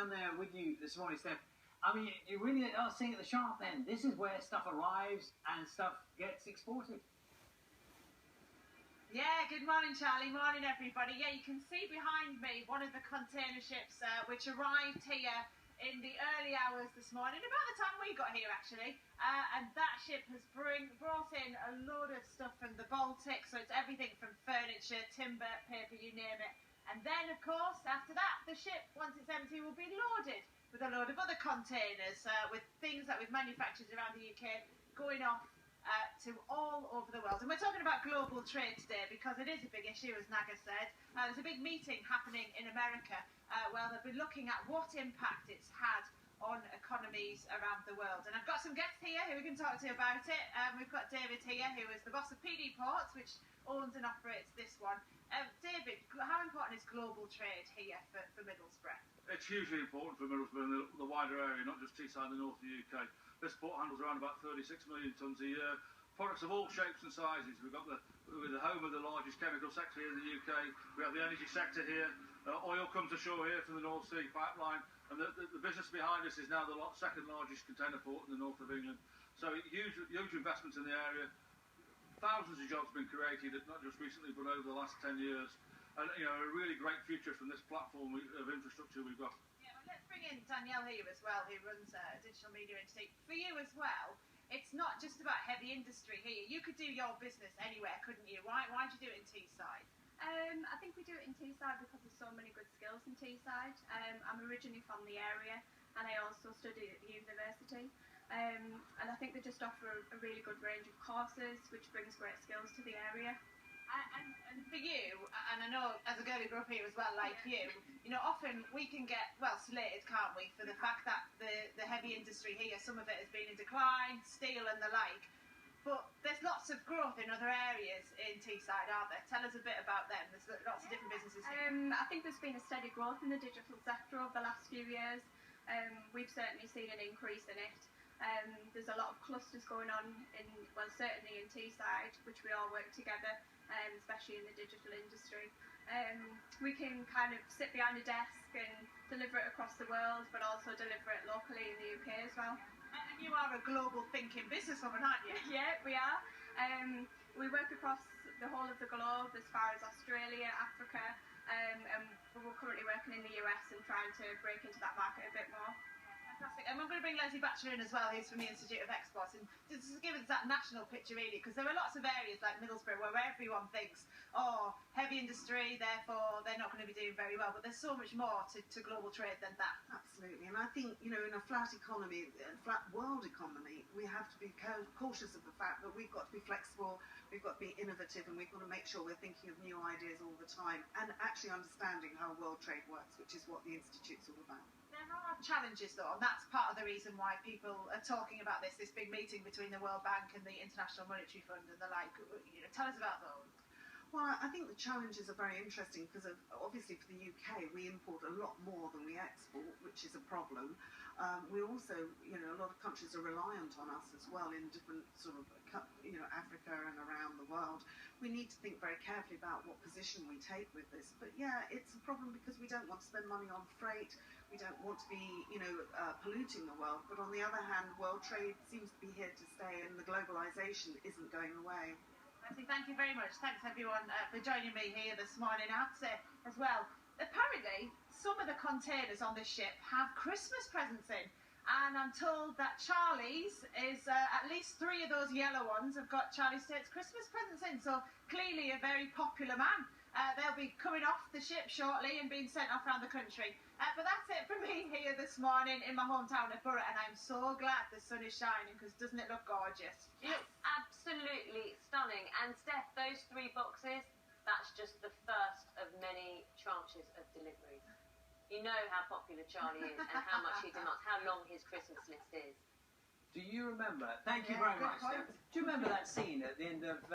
on there with you this morning, Steph. I mean, you really are seeing at the sharp end. This is where stuff arrives and stuff gets exported. Yeah, good morning, Charlie. Morning, everybody. Yeah, you can see behind me one of the container ships which arrived here in the early hours this morning, about the time we got here, actually. And that ship has brought in a load of stuff from the Baltic, so it's everything from furniture, timber, paper, you name it. And then, of course, after that, the ship, once it's empty, will be loaded with a load of other containers with things that we've manufactured around the UK going off to all over the world. And we're talking about global trade today because it is a big issue, as Naga said. There's a big meeting happening in America where they'll be looking at what impact it's had on economies around the world. And I've got some guests here who we can talk to about it. We've got David here, who is the boss of PD Ports, which owns and operates this one. David, how important is global trade here for Middlesbrough? It's hugely important for Middlesbrough and the wider area, not just Teesside and the north of the UK. This port handles around about 36 million tonnes a year. Products of all shapes and sizes. We're the home of the largest chemical sector here in the UK. We have the energy sector here. Oil comes ashore here from the North Sea pipeline. And the business behind us is now the second largest container port in the north of England. So huge investments in the area. Thousands of jobs have been created, not just recently, but over the last 10 years. And, you know, a really great future from this platform of infrastructure we've got. Yeah, well, let's bring in Danielle here as well, who runs digital media entity. For you as well, it's not just about heavy industry here. You could do your business anywhere, couldn't you? Why do you do it in Teesside? I think we do it in Teesside because there's so many good skills in Teesside. I'm originally from the area and I also studied at the university. And I think they just offer a really good range of courses which brings great skills to the area. And for you, and I know as a girl who grew up here as well, like you know, often we can get, well, slated, can't we, for the fact that the heavy industry here, some of it has been in decline, steel and the like. But there's lots of growth in other areas in Teesside, aren't there? Tell us a bit about them. There's lots of different businesses here. I think there's been a steady growth in the digital sector over the last few years. We've certainly seen an increase in it. There's a lot of clusters going on certainly in Teesside, which we all work together, especially in the digital industry. We can kind of sit behind a desk and deliver it across the world, but also deliver it locally in the UK as well. And you are a global thinking businesswoman, aren't you? Yeah, we are. We work across the whole of the globe, as far as Australia, Africa, and we're currently working in the US and trying to break into that market a bit more. Fantastic. And we're going to bring Leslie Batchelor in as well, who's from the Institute of Exports, and just to give us that national picture really, because there are lots of areas like Middlesbrough where everyone thinks, oh, heavy industry, therefore they're not going to be doing very well, but there's so much more to global trade than that. Absolutely, and I think, you know, in a flat economy, flat world economy, we have to be cautious of the fact that we've got to be flexible, we've got to be innovative, and we've got to make sure we're thinking of new ideas all the time, and actually understanding how world trade works, which is what the Institute's all about. There are challenges though, and that's part of the reason why people are talking about this big meeting between the World Bank and the International Monetary Fund and the like. You know, tell us about those. Well, I think the challenges are very interesting because obviously for the UK we import a lot more than we export, which is a problem. We also, you know, a lot of countries are reliant on us as well in different sort of, you know, Africa and around the world. We need to think very carefully about what position we take with this. But yeah, it's a problem because we don't want to spend money on freight. We don't want to be, you know, polluting the world. But on the other hand, world trade seems to be here to stay, and the globalisation isn't going away. Thank you very much. Thanks everyone for joining me here this morning. I have to say as well, apparently some of the containers on this ship have Christmas presents in, and I'm told that Charlie's is at least 3 of those yellow ones have got Charlie State's Christmas presents in, so clearly a very popular man. They'll be coming off the ship shortly and being sent off around the country. But that's it from me here this morning in my hometown of Borough, and I'm so glad the sun is shining because doesn't it look gorgeous? It looks absolutely stunning. And Steph, those 3 boxes, that's just the first of many tranches of deliveries. You know how popular Charlie is and how much he demands, how long his Christmas list is. Do you remember? Thank you very much, Steph. Do you remember that scene at the end of